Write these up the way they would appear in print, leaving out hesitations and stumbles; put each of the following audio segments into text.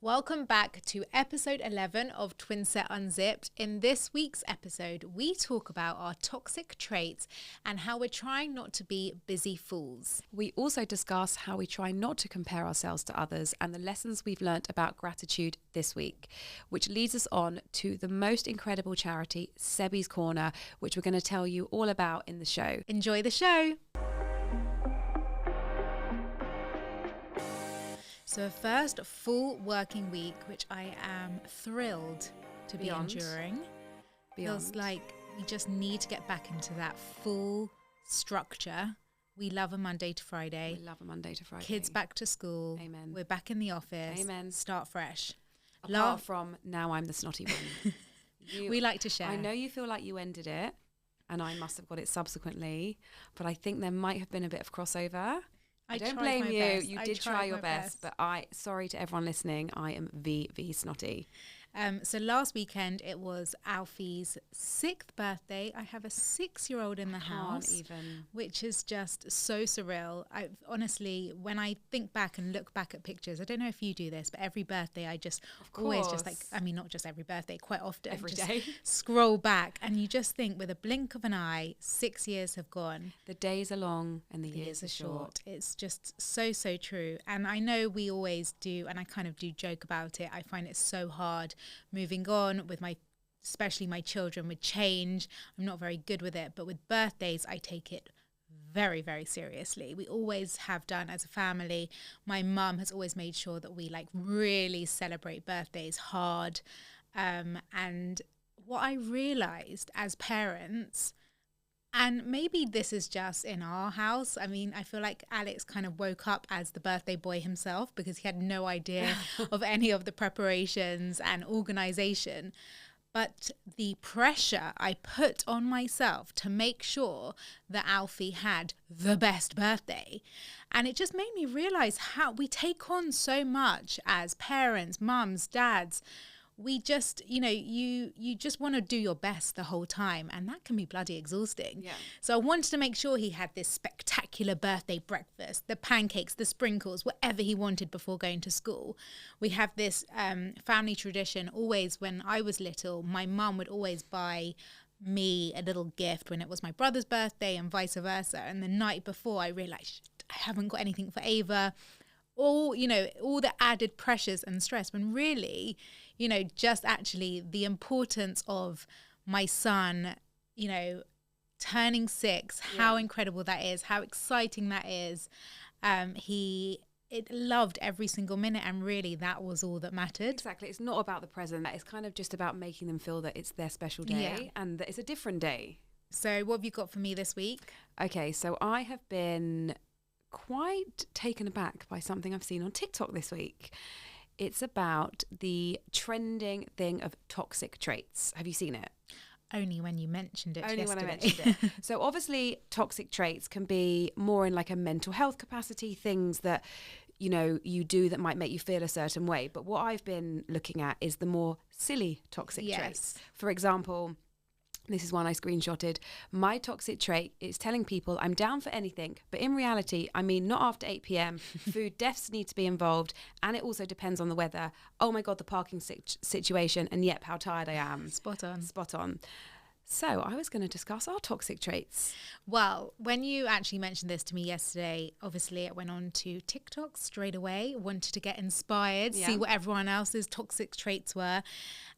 Welcome back to episode 11 of Twin Set Unzipped. In this week's episode, we talk about our toxic traits and how we're trying not to be busy fools. We also discuss how we try not to compare ourselves to others and the lessons we've learnt about gratitude this week, which leads us on to the most incredible charity, Sebi's Corner, which we're going to tell you all about in the show. Enjoy the show. So a first full working week, which I am thrilled to be enduring. Feels like we just need to get back into that full structure. We love a Monday to Friday. Kids back to school. Amen. We're back in the office. Amen. Start fresh. Apart from now I'm the snotty one. We like to share. I know you feel like you ended it, and I must have got it subsequently, but I think there might have been a bit of crossover. I don't blame you. Best. You did try your best, but sorry to everyone listening, I am VV snotty. So last weekend it was Alfie's 6th birthday. I have a 6-year-old in the house, which is just so surreal. I honestly, when I think back and look back at pictures, I don't know if you do this, but every birthday I just always just like, I mean, not just every birthday, quite often, every just day, scroll back and you just think with a blink of an eye, 6 years have gone. The days are long and the years are short. It's just so true. And I know we always do, and I kind of do joke about it. I find it so hard moving on with especially my children with change. I'm not very good with it, but with birthdays, I take it very, very seriously. We always have done as a family. My mum has always made sure that we really celebrate birthdays hard. And what I realized as parents, and maybe this is just in our house. I mean, I feel like Alex kind of woke up as the birthday boy himself because he had no idea of any of the preparations and organization. But the pressure I put on myself to make sure that Alfie had the best birthday. And it just made me realize how we take on so much as parents, mums, dads. We just, you just want to do your best the whole time, and that can be bloody exhausting. Yeah. So I wanted to make sure he had this spectacular birthday breakfast, the pancakes, the sprinkles, whatever he wanted before going to school. We have this family tradition. Always when I was little, my mum would always buy me a little gift when it was my brother's birthday and vice versa. And the night before, I realized I haven't got anything for Ava. All the added pressures and stress, when really, just actually the importance of my son, turning 6, how incredible that is, how exciting that is. He loved every single minute, and really that was all that mattered. Exactly. It's not about the present. That is kind of just about making them feel that it's their special day and that it's a different day. So what have you got for me this week? Okay, so I have been quite taken aback by something I've seen on TikTok this week. It's about the trending thing of toxic traits. Have you seen it? Only when you mentioned it Only yesterday. when I mentioned it. So obviously toxic traits can be more in like a mental health capacity, things that you do that might make you feel a certain way. But what I've been looking at is the more silly toxic traits. For example, this is one I screenshotted. My toxic trait is telling people I'm down for anything, but in reality, I mean not after 8 p.m. Food deaths need to be involved, and it also depends on the weather. Oh my God, the parking situation, and yep, how tired I am. Spot on. So I was going to discuss our toxic traits. Well, when you actually mentioned this to me yesterday, obviously it went on to TikTok straight away, wanted to get inspired, see what everyone else's toxic traits were.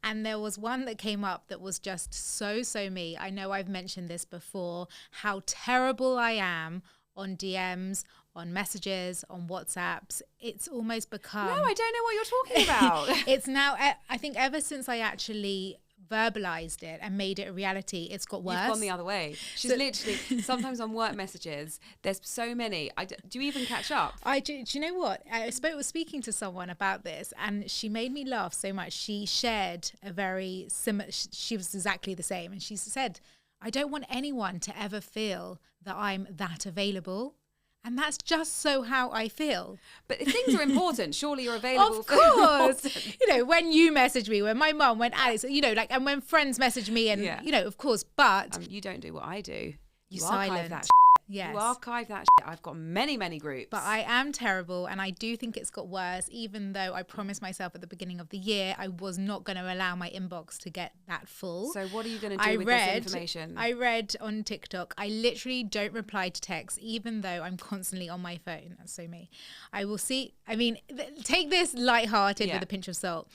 And there was one that came up that was just so me. I know I've mentioned this before, how terrible I am on DMs, on messages, on WhatsApps. It's almost become... No, I don't know what you're talking about. It's now, I think ever since I actually verbalized it and made it a reality, it's got worse. You've gone the other way. She's literally, sometimes on work messages, there's so many. Do you even catch up? I do. Do you know what? I was speaking to someone about this, and she made me laugh so much. She shared a very similar, she was exactly the same. And she said, I don't want anyone to ever feel that I'm that available. And that's just so how I feel. But if things are important, surely you're available. Of course. When you message me, when my mum, when Alice, and when friends message me and, of course, but... you don't do what I do. You silence. That Yes. You archive that shit. I've got many, many groups. But I am terrible, and I do think it's got worse, even though I promised myself at the beginning of the year I was not going to allow my inbox to get that full. So what are you going to do with this information? I read on TikTok, I literally don't reply to texts, even though I'm constantly on my phone. That's so me. I will see, I mean, take this lighthearted with a pinch of salt.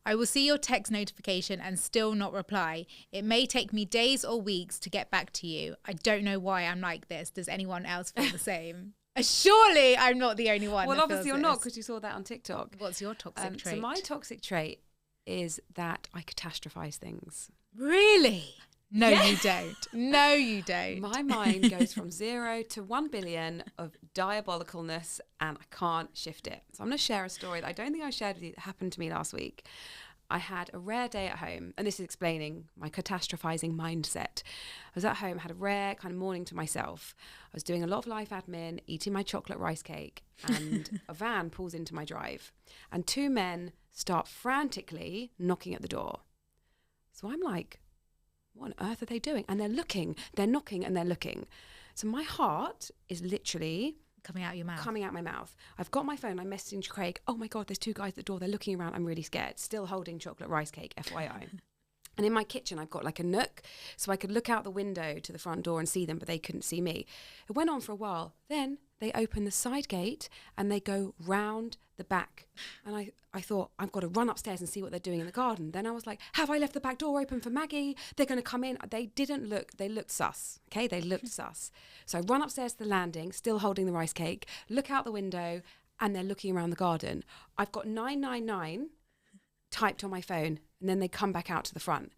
I will see your text notification and still not reply. It may take me days or weeks to get back to you. I don't know why I'm like this. Does anyone else feel the same? Surely I'm not the only one. Well, obviously you're not, because you saw that on TikTok. What's your toxic trait? So my toxic trait is that I catastrophize things. Really? No, you don't. No, you don't. My mind goes from 0 to 1 billion of diabolicalness, and I can't shift it. So I'm going to share a story that I don't think I shared with you that happened to me last week. I had a rare day at home, and this is explaining my catastrophizing mindset. I was at home, had a rare kind of morning to myself. I was doing a lot of life admin, eating my chocolate rice cake, and a van pulls into my drive, and 2 men start frantically knocking at the door. So I'm like, what on earth are they doing? And they're looking, they're knocking, and they're looking. So my heart is literally coming out your mouth. Coming out my mouth. I've got my phone. I'm messaging Craig. Oh my God, there's 2 guys at the door. They're looking around. I'm really scared. Still holding chocolate rice cake, FYI. And in my kitchen, I've got like a nook, so I could look out the window to the front door and see them, but they couldn't see me. It went on for a while. Then they open the side gate and they go round the back. And I thought, I've got to run upstairs and see what they're doing in the garden. Then I was like, have I left the back door open for Maggie? They're going to come in. They didn't look. They looked sus. Okay, they looked sus. So I run upstairs to the landing, still holding the rice cake, look out the window, and they're looking around the garden. I've got 999 typed on my phone, and then they come back out to the front.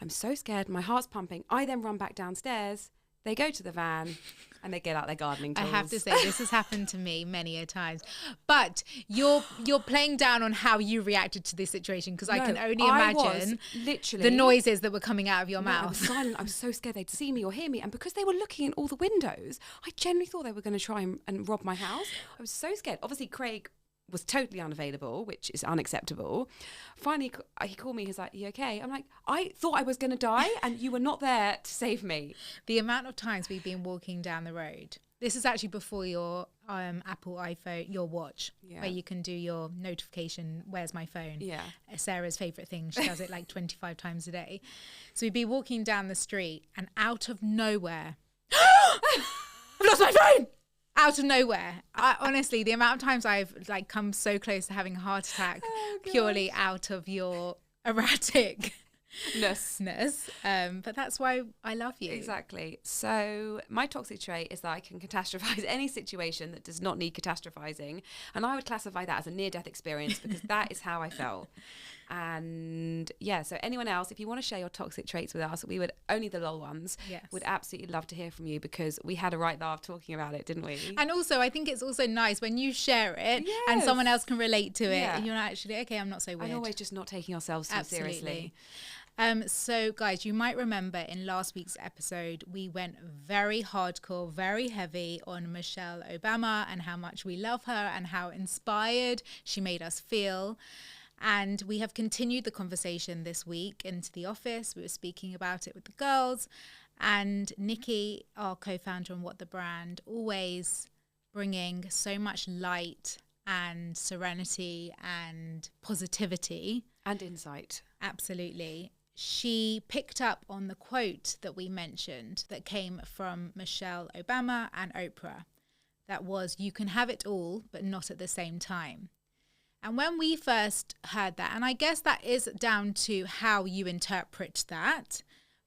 I'm so scared. My heart's pumping. I then run back downstairs. They go to the van and they get out their gardening tools. I have to say, this has happened to me many a times. But you're playing down on how you reacted to this situation, because I can only imagine literally the noises that were coming out of your mouth. I was silent. I was so scared they'd see me or hear me. And because they were looking in all the windows, I genuinely thought they were going to try and rob my house. I was so scared. Obviously, Craig was totally unavailable, which is unacceptable. Finally, he called me. He's like, you okay? I'm like, I thought I was going to die and you were not there to save me. The amount of times we've been walking down the road. This is actually before your Apple iPhone, your watch, where you can do your notification, where's my phone? Yeah. Sarah's favourite thing. She does it like 25 times a day. So we'd be walking down the street and out of nowhere, I've lost my phone! Out of nowhere. Honestly, the amount of times I've like come so close to having a heart attack purely out of your erraticness. But that's why I love you. Exactly. So my toxic trait is that I can catastrophize any situation that does not need catastrophizing. And I would classify that as a near-death experience, because that is how I felt. And yeah, so anyone else, if you want to share your toxic traits with us, we would, only the lol ones, would absolutely love to hear from you, because we had a right laugh talking about it, didn't we? And also, I think it's also nice when you share it and someone else can relate to it. And you're actually, okay, I'm not so weird. And always just not taking ourselves too seriously. So guys, you might remember in last week's episode, we went very hardcore, very heavy on Michelle Obama and how much we love her and how inspired she made us feel. And we have continued the conversation this week into the office. We were speaking about it with the girls, and Nikki, our co-founder on What the Brand, always bringing so much light and serenity and positivity. And insight. Absolutely. She picked up on the quote that we mentioned that came from Michelle Obama and Oprah. That was, you can have it all, but not at the same time. And when we first heard that, and I guess that is down to how you interpret that,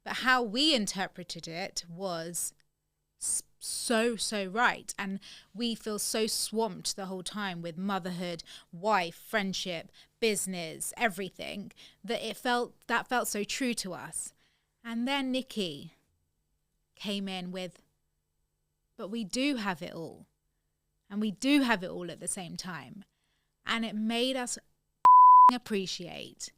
but how we interpreted it was so right. And we feel so swamped the whole time with motherhood, wife, friendship, business, everything, that felt so true to us. And then Nikki came in with, but we do have it all. And we do have it all at the same time. And it made us appreciate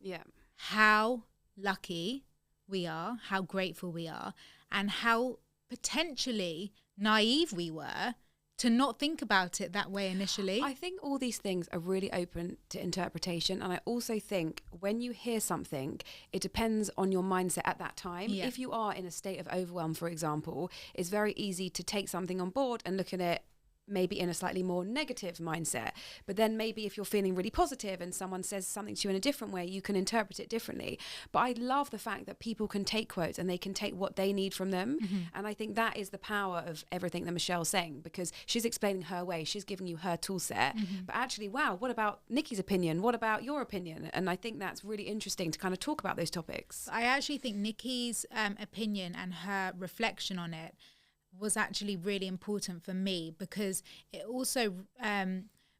how lucky we are, how grateful we are, and how potentially naive we were to not think about it that way initially. I think all these things are really open to interpretation. And I also think when you hear something, it depends on your mindset at that time. Yeah. If you are in a state of overwhelm, for example, it's very easy to take something on board and look at it maybe in a slightly more negative mindset. But then maybe if you're feeling really positive and someone says something to you in a different way, you can interpret it differently. But I love the fact that people can take quotes and they can take what they need from them. And I think that is the power of everything that Michelle's saying, because she's explaining her way, she's giving you her tool set. But actually, wow, what about Nikki's opinion? What about your opinion? And I think that's really interesting to kind of talk about those topics. I actually think Nikki's opinion and her reflection on it was actually really important for me, because it also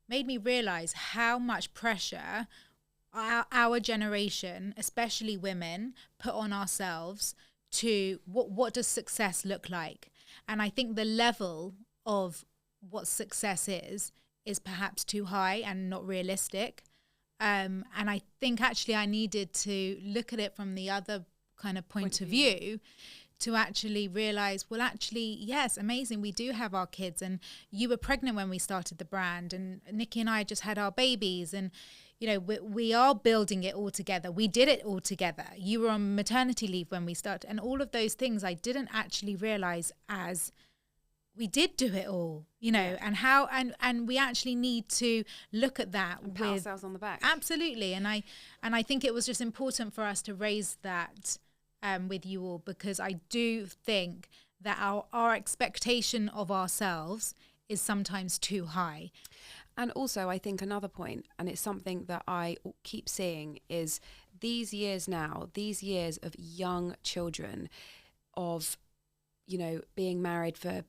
made me realize how much pressure our generation, especially women, put on ourselves to what does success look like. And I think the level of what success is perhaps too high and not realistic. And I think actually I needed to look at it from the other kind of point of view, to actually realize, well, actually, yes, amazing. We do have our kids, and you were pregnant when we started the brand, and Nikki and I just had our babies, and, you know, we are building it all together. We did it all together. You were on maternity leave when we started, and all of those things I didn't actually realize as we did do it all, you know, and how, and we actually need to look at that and pat ourselves on the back. Absolutely. And I think it was just important for us to raise that with you all, because I do think that our expectation of ourselves is sometimes too high. And also, I think another point, and it's something that I keep seeing, is these years of young children, of, you know, being married for,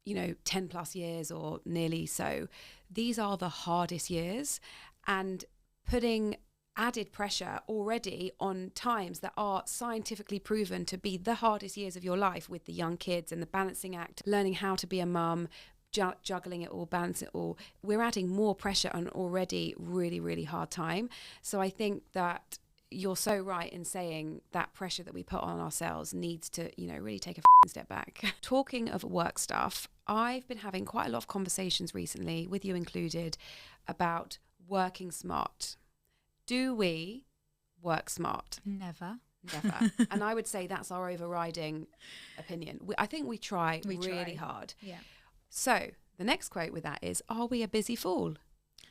you know, 10 plus years or nearly so. These are the hardest years, and putting added pressure already on times that are scientifically proven to be the hardest years of your life, with the young kids and the balancing act, learning how to be a mum, juggling it all, balance it all. We're adding more pressure on already really, really hard time. So I think that you're so right in saying that pressure that we put on ourselves needs to, you know, really take a step back. Talking of work stuff, I've been having quite a lot of conversations recently, with you included, about working smart. Do we work smart? Never. And I would say that's our overriding opinion. I think we try really hard. Yeah. So the next quote with that is, are we a busy fool?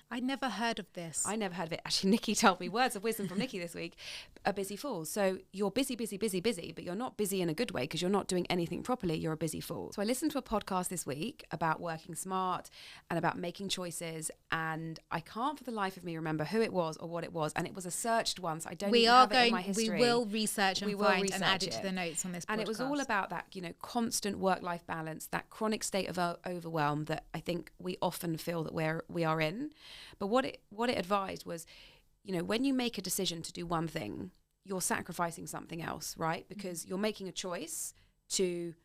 I'd never heard of this. I never heard of it. Actually, Nikki told me, words of wisdom from Nikki this week, a busy fool. So you're busy, but you're not busy in a good way, because you're not doing anything properly. You're a busy fool. So I listened to a podcast this week about working smart and about making choices, and I can't for the life of me remember who it was or what it was. And it was a searched one, so I don't even have it in my history. We will research and find and add it to the notes on this podcast. And it was all about that, you know, constant work-life balance, that chronic state of overwhelm that I think we often feel that we are in. But what it advised was, you know, when you make a decision to do one thing, you're sacrificing something else, right? Because you're making a choice to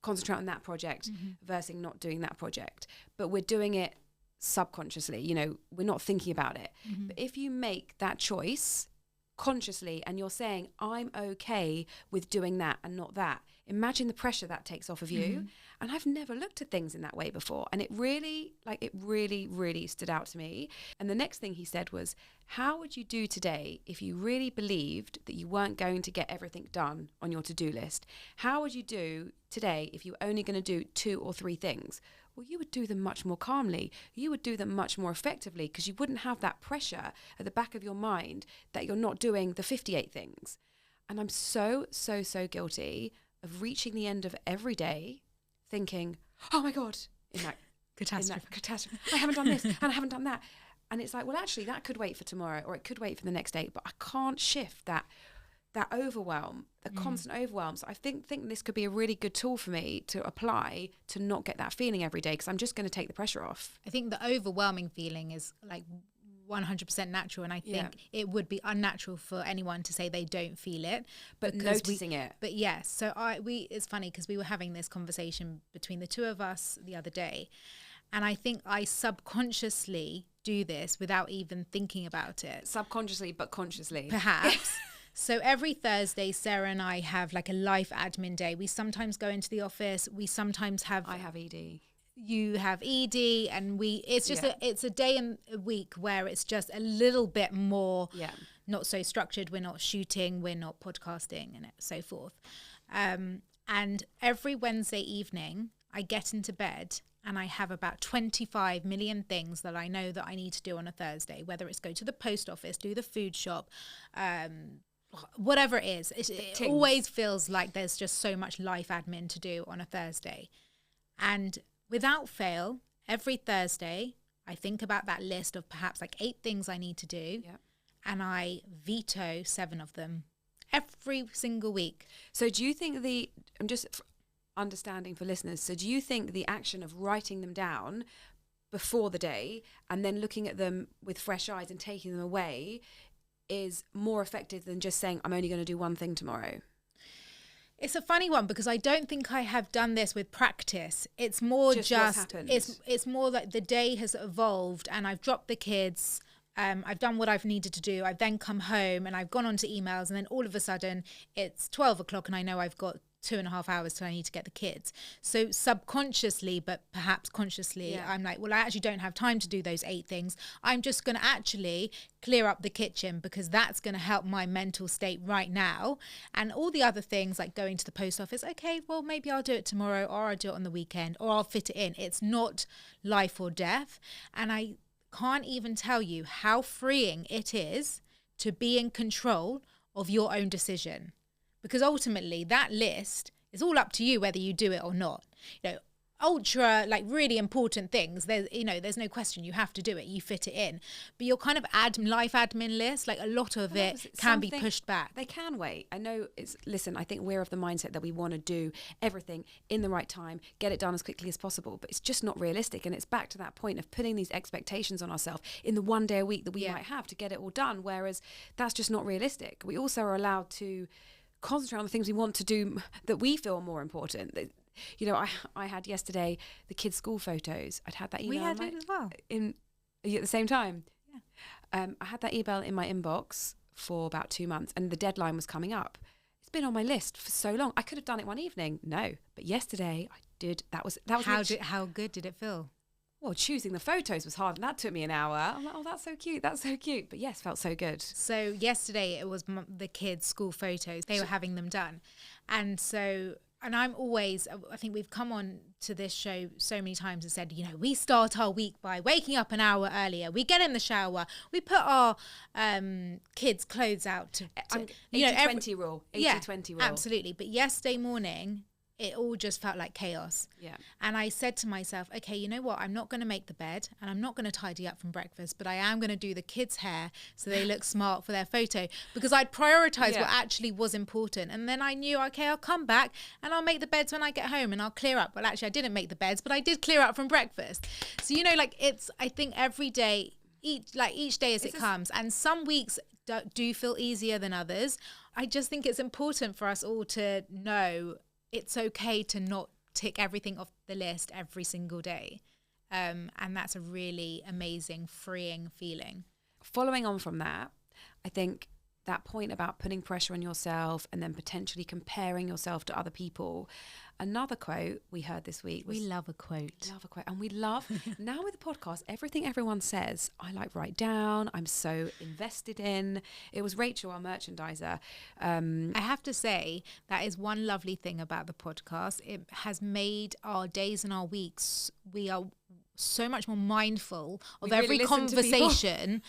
concentrate on that project versus not doing that project. But we're doing it subconsciously, you know, we're not thinking about it. But if you make that choice consciously and you're saying, I'm okay with doing that and not that, imagine the pressure that takes off of you. And I've never looked at things in that way before. And it really, really stood out to me. And the next thing he said was, how would you do today if you really believed that you weren't going to get everything done on your to-do list? How would you do today if you were only going to do 2 or 3 things? Well, you would do them much more calmly. You would do them much more effectively, because you wouldn't have that pressure at the back of your mind that you're not doing the 58 things. And I'm so guilty of reaching the end of every day thinking, oh my God, in that catastrophe, I haven't done this and I haven't done that. And it's like, well, actually, that could wait for tomorrow, or it could wait for the next day, but I can't shift that overwhelm, the constant overwhelm. So I think this could be a really good tool for me to apply to not get that feeling every day, because I'm just going to take the pressure off. I think the overwhelming feeling is like 100% natural, and I think it would be unnatural for anyone to say they don't feel it, but noticing it. But yes, so it's funny because we were having this conversation between the two of us the other day, and I think I subconsciously do this without even thinking about it. Subconsciously, but consciously. Perhaps. So every Thursday, Sarah and I have like a life admin day. We sometimes go into the office. We sometimes have... I have ED. you have ED, and it's just Yeah. it's a day in a week where it's just a little bit more not so structured. We're not shooting, we're not podcasting, and so forth. And every Wednesday evening, I get into bed and I have about 25 million things that I know that I need to do on a Thursday, whether it's go to the post office, do the food shop, whatever it is. It always feels like there's just so much life admin to do on a Thursday. And without fail, every Thursday, I think about that list of perhaps like 8 things I need to do, and I veto 7 of them every single week. So do you think I'm just understanding for listeners, so do you think the action of writing them down before the day and then looking at them with fresh eyes and taking them away is more effective than just saying, I'm only going to do one thing tomorrow? It's a funny one because I don't think I have done this with practice. It's more just it's more like the day has evolved and I've dropped the kids. I've done what I've needed to do. I've then come home and I've gone onto emails, and then all of a sudden it's 12 o'clock and I know I've got 2.5 hours till I need to get the kids. So subconsciously, but perhaps consciously, I'm like, well, I actually don't have time to do those 8 things. I'm just going to actually clear up the kitchen because that's going to help my mental state right now. And all the other things like going to the post office, okay, well, maybe I'll do it tomorrow, or I'll do it on the weekend, or I'll fit it in. It's not life or death. And I can't even tell you how freeing it is to be in control of your own decision. Because ultimately that list is all up to you whether you do it or not. You know, ultra like really important things, there's no question you have to do it, you fit it in. But your kind of life admin list, like a lot of it can be pushed back. They can wait. I know listen, I think we're of the mindset that we want to do everything in the right time, get it done as quickly as possible, but it's just not realistic. And it's back to that point of putting these expectations on ourselves in the one day a week that we might have to get it all done, whereas that's just not realistic. We also are allowed to concentrate on the things we want to do that we feel more important. You know, I had yesterday the kids' school photos. I'd had that email. We had it as well. At the same time. Yeah. I had that email in my inbox for about 2 months, and the deadline was coming up. It's been on my list for so long. I could have done it one evening. No, but yesterday I did. That was how good did it feel? Well, choosing the photos was hard, and that took me an hour. I'm like, oh, that's so cute. That's so cute. But yes, felt so good. So yesterday it was the kids' school photos. They were having them done. And I'm always, I think we've come on to this show so many times and said, you know, we start our week by waking up an hour earlier. We get in the shower. We put our kids' clothes out to 80-20 rule. 80-20 rule. Absolutely. But yesterday morning, it all just felt like chaos. Yeah. And I said to myself, okay, you know what? I'm not going to make the bed and I'm not going to tidy up from breakfast, but I am going to do the kids' hair so they look smart for their photo, because I'd prioritized what actually was important. And then I knew, okay, I'll come back and I'll make the beds when I get home and I'll clear up. Well, actually, I didn't make the beds, but I did clear up from breakfast. So, you know, like I think every day, each day as it comes. And some weeks do feel easier than others. I just think it's important for us all to know it's okay to not tick everything off the list every single day. And that's a really amazing, freeing feeling. Following on from that, I think that point about putting pressure on yourself and then potentially comparing yourself to other people. Another quote we heard this week was... We love a quote. And we love... Now with the podcast, everything everyone says, I write down. I'm so invested in. It was Rachel, our merchandiser. I have to say, that is one lovely thing about the podcast. It has made our days and our weeks... We are so much more mindful of every conversation.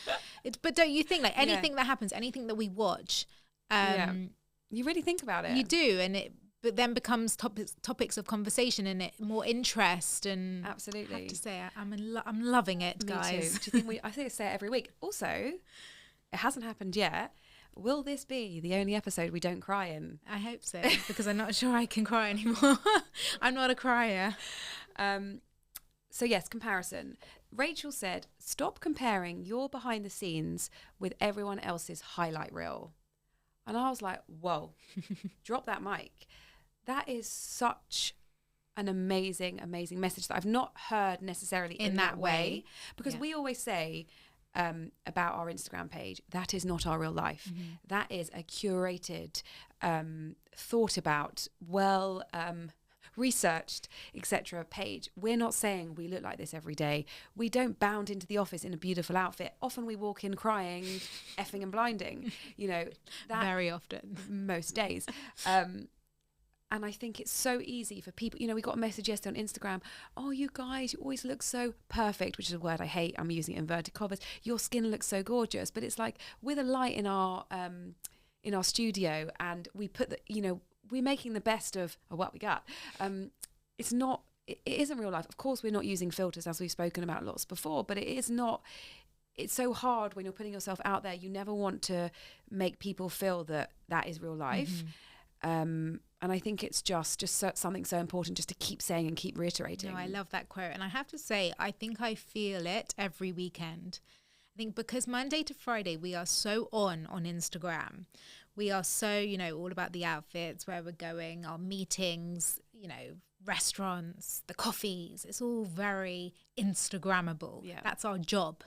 But don't you think, like, anything that happens, anything that we watch... You really think about it. You do, and but then becomes topics of conversation and it more interest. And absolutely, I have to say I'm loving it, guys. Me too. Do you think I think I say it every week. Also, it hasn't happened yet. Will this be the only episode we don't cry in? I hope so, because I'm not sure I can cry anymore. I'm not a crier. So yes, comparison. Rachel said, stop comparing your behind the scenes with everyone else's highlight reel. And I was like, whoa, drop that mic. That is such an amazing, amazing message that I've not heard necessarily in that way. Because we always say about our Instagram page, that is not our real life. Mm-hmm. That is a curated, thought about, researched, etc. page. We're not saying we look like this every day. We don't bound into the office in a beautiful outfit. Often we walk in crying, effing and blinding, that very often, most days. And I think it's so easy for people, we got a message yesterday on Instagram, oh, you guys, you always look so perfect, which is a word I hate. I'm using inverted commas. Your skin looks so gorgeous. But it's like with a light in our studio, and we put we're making the best of what we got. It isn't real life. Of course, we're not using filters, as we've spoken about lots before, but it's so hard when you're putting yourself out there. You never want to make people feel that is real life. And I think it's just something so important just to keep saying and keep reiterating. No, I love that quote. And I have to say, I think I feel it every weekend. I think because Monday to Friday, we are so on Instagram. We are so, all about the outfits, where we're going, our meetings, restaurants, the coffees. It's all very Instagrammable. Yeah. That's our job.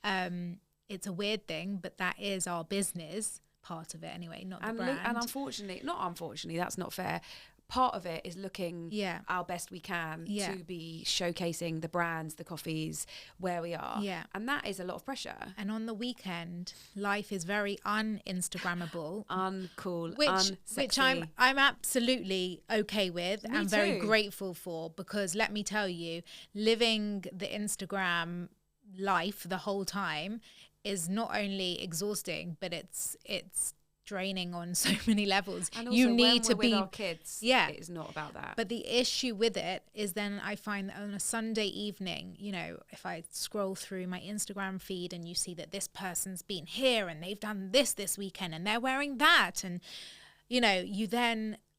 It's a weird thing, but that is our business. Part of it anyway, not the brand. And unfortunately, that's not fair. Part of it is looking our best we can to be showcasing the brands, the coffees, where we are. Yeah. And that is a lot of pressure. And on the weekend, life is very un-Instagrammable. Uncool, which I'm absolutely okay with and very grateful for, because let me tell you, living the Instagram life the whole time is not only exhausting, but it's draining on so many levels. And also, you need to be with our kids. Yeah, it is not about that. But the issue with it is, then I find that on a Sunday evening, if I scroll through my Instagram feed and you see that this person's been here and they've done this weekend and they're wearing that, and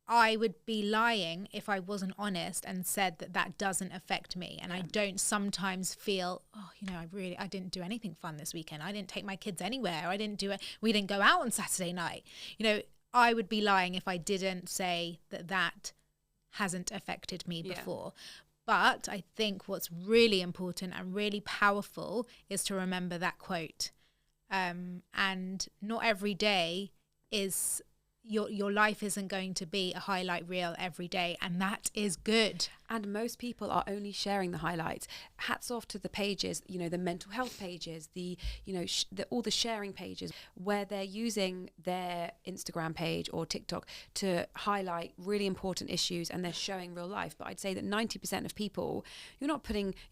I would be lying if I wasn't honest and said that doesn't affect me. And I don't sometimes feel, I didn't do anything fun this weekend. I didn't take my kids anywhere. We didn't go out on Saturday night. I would be lying if I didn't say that hasn't affected me before. But I think what's really important and really powerful is to remember that quote. And not every day is... Your life isn't going to be a highlight reel every day, and that is good. And most people are only sharing the highlights. Hats off to the pages, the mental health pages, all the sharing pages where they're using their Instagram page or TikTok to highlight really important issues, and they're showing real life. But I'd say that 90% of people, you're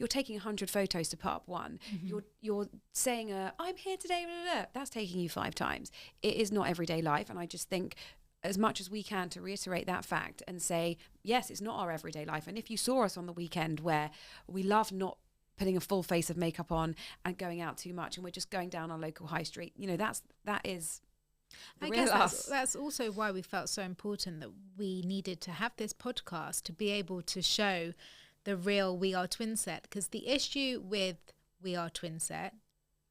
taking 100 photos to put up one. Mm-hmm. You're saying, I'm here today, blah, blah, blah. That's taking you 5 times. It is not everyday life. And I just think, as much as we can, to reiterate that fact and say, yes, it's not our everyday life. And if you saw us on the weekend, where we love not putting a full face of makeup on and going out too much, and we're just going down our local high street, that is the real us. That's also why we felt so important that we needed to have this podcast, to be able to show the real We Are Twinset. Because the issue with We Are Twinset,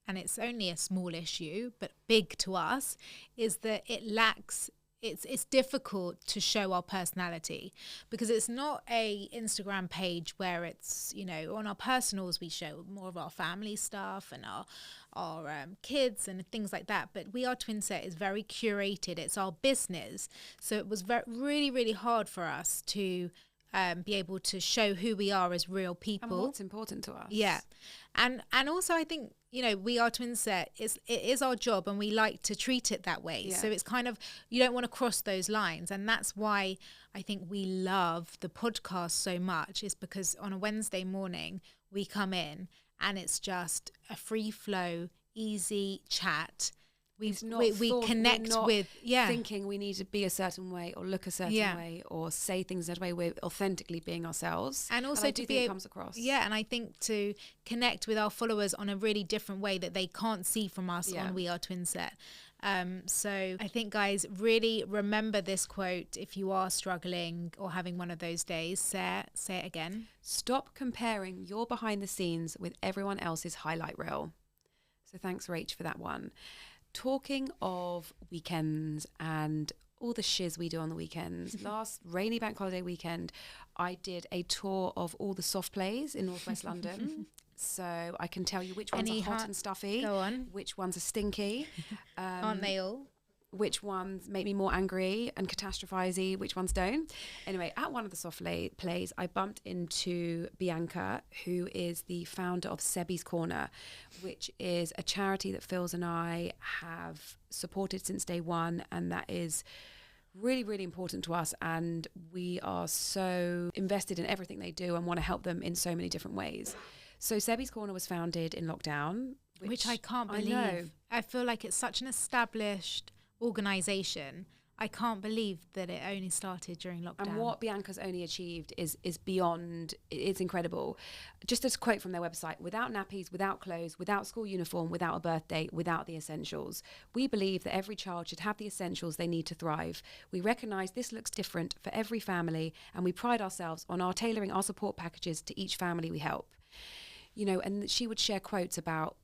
and it's only a small issue but big to us, is that it lacks... It's difficult to show our personality, because it's not a Instagram page where it's, on our personals we show more of our family stuff and our kids and things like that. But We Are Twinset is very curated. It's our business. So it was really, really hard for us to be able to show who we are as real people. And what's important to us. Yeah. And also I think, We Are Twinset it is our job, and we like to treat it that way. Yeah. So it's kind of, you don't want to cross those lines. And that's why I think we love the podcast so much, is because on a Wednesday morning we come in and it's just a free flow, easy chat. We connect with thinking we need to be a certain way or look a certain way or say things that way. We're authentically being ourselves, and also and it comes across. Yeah, and I think to connect with our followers on a really different way that they can't see from us on We Are Twinset. So I think, guys, really remember this quote. If you are struggling or having one of those days, say it again. Stop comparing your behind the scenes with everyone else's highlight reel. So thanks, Rach, for that one. Talking of weekends and all the shiz we do on the weekends, last rainy bank holiday weekend, I did a tour of all the soft plays in Northwest London. So I can tell you which ones are hot and stuffy, go on, which ones are stinky. Aren't they all? which ones make me more angry and catastrophizey, which ones don't. Anyway, at one of the soft plays, I bumped into Bianca, who is the founder of Sebi's Corner, which is a charity that Phils and I have supported since day one, and that is really, really important to us, and we are so invested in everything they do and want to help them in so many different ways. So Sebi's Corner was founded in lockdown, which I can't believe. I feel like it's such an established organization. I can't believe that it only started during lockdown. And what Bianca's only achieved is beyond, it's incredible. Just a quote from their website: without nappies, without clothes, without school uniform, without a birthday, without the essentials. We believe that every child should have the essentials they need to thrive. We recognise this looks different for every family, and we pride ourselves on our tailoring our support packages to each family we help. You know, and she would share quotes about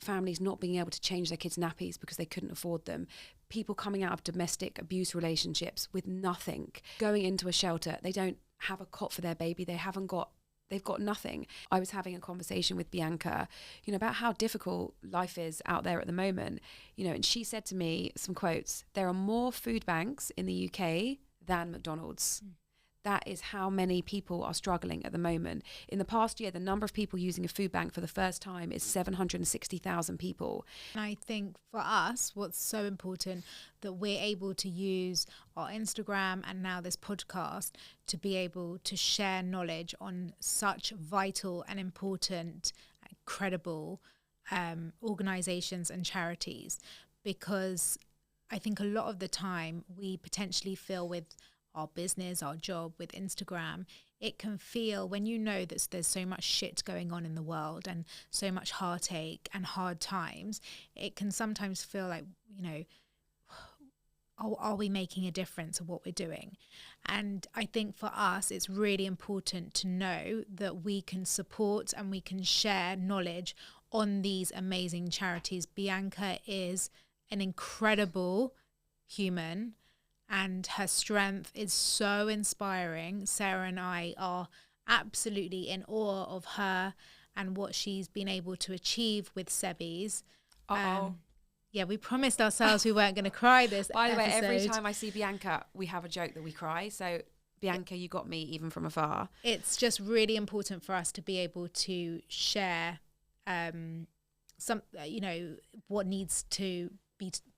families not being able to change their kids' nappies because they couldn't afford them, people coming out of domestic abuse relationships with nothing, going into a shelter, they don't have a cot for their baby, they've got nothing. I was having a conversation with Bianca, you know, about how difficult life is out there at the moment, you know, and she said to me some quotes: there are more food banks in the UK than McDonald's. That is how many people are struggling at the moment. In the past year, the number of people using a food bank for the first time is 760,000 people. And I think for us, what's so important, that we're able to use our Instagram and now this podcast to be able to share knowledge on such vital and important, credible organizations and charities. Because I think a lot of the time we potentially feel with our business, our job, with Instagram, it can feel, when you know that there's so much shit going on in the world and so much heartache and hard times, it can sometimes feel like, you know, are we making a difference of what we're doing? And I think for us, it's really important to know that we can support and we can share knowledge on these amazing charities. Bianca is an incredible human, and her strength is so inspiring. Sarah and I are absolutely in awe of her and what she's been able to achieve with Sebi's. Yeah, we promised ourselves we weren't going to cry this By the way, episode. every time I see Bianca, we have a joke that we cry. So Bianca, you got me even from afar. It's just really important for us to be able to share some, you know, what needs to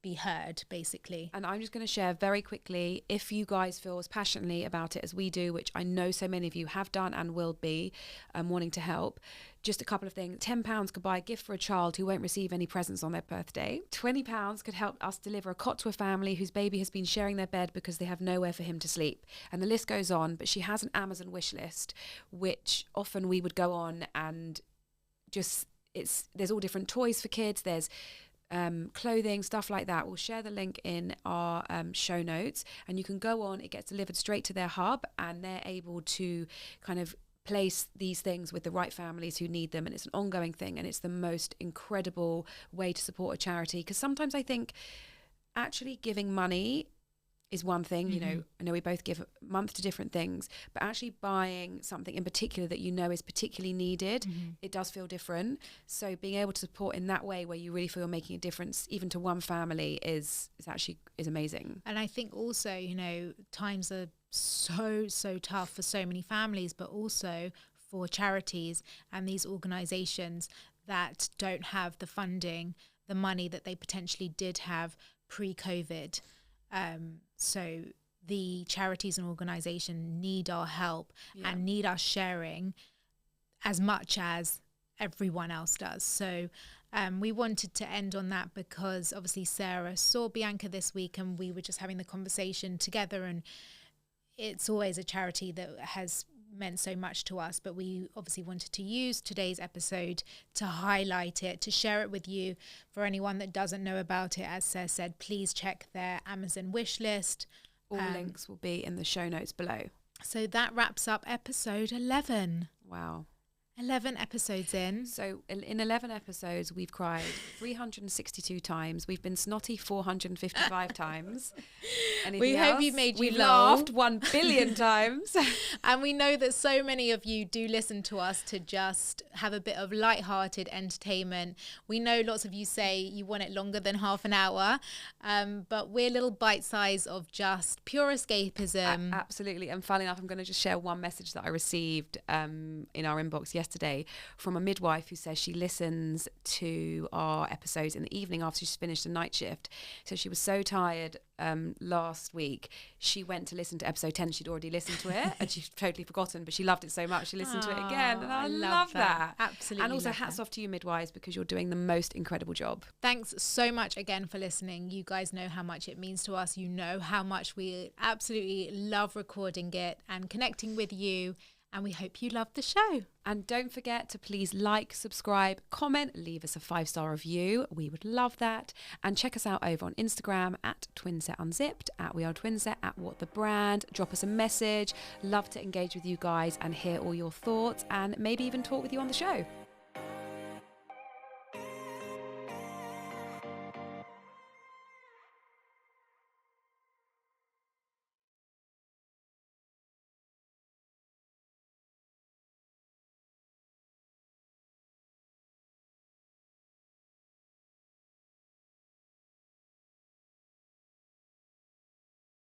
be heard, basically. And I'm just going to share very quickly, if you guys feel as passionately about it as we do, which I know so many of you have done and will be, wanting to help, just a couple of things. £10 could buy a gift for a child who won't receive any presents on their birthday. £20 could help us deliver a cot to a family whose baby has been sharing their bed because they have nowhere for him to sleep. And the list goes on, but she has an Amazon wish list, which often we would go on and just, there's all different toys for kids, there's clothing, stuff like that. We'll share the link in our show notes, and you can go on, it gets delivered straight to their hub, and they're able to kind of place these things with the right families who need them, and it's an ongoing thing, and it's the most incredible way to support a charity. Because sometimes I think actually giving money is one thing, you know, I know we both give a month to different things, but actually buying something in particular that you know is particularly needed, it does feel different. So being able to support in that way where you really feel you're making a difference even to one family is amazing. And I think also, you know, times are so tough for so many families, but also for charities and these organizations that don't have the funding, the money that they potentially did have pre-COVID. So the charities and organizations need our help and need us sharing as much as everyone else does. So we wanted to end on that because obviously Sarah saw Bianca this week and we were just having the conversation together, and it's always a charity that has meant so much to us, but we obviously wanted to use today's episode to highlight it, to share it with you. For anyone that doesn't know about it, as Sarah said, please check their Amazon wish list. All links will be in the show notes below. So that wraps up episode 11. Wow. 11 episodes in. So in 11 episodes, we've cried 362 times. We've been snotty 455 times. We hope we made you laugh. Laughed 1 billion times. And we know that so many of you do listen to us to just have a bit of light-hearted entertainment. We know lots of you say you want it longer than half an hour, but we're little bite size of just pure escapism. Absolutely. And funnily enough, I'm going to just share one message that I received in our inbox yesterday from a midwife who says she listens to our episodes in the evening after she's finished a night shift. So she was so tired last week, she went to listen to episode 10. She'd already listened to it and she's totally forgotten, but she loved it so much she listened to it again, and I love that. Absolutely. And also hats off to you midwives, because you're doing the most incredible job. Thanks so much again for listening. You guys know how much it means to us. You know how much we absolutely love recording it and connecting with you, and we hope you love the show. And don't forget to please like, subscribe, comment, leave us a 5-star review. We would love that. And check us out over on Instagram at @twinsetunzipped, at wearetwinset, at whatthebrand. Drop us a message. Love to engage with you guys and hear all your thoughts and maybe even talk with you on the show.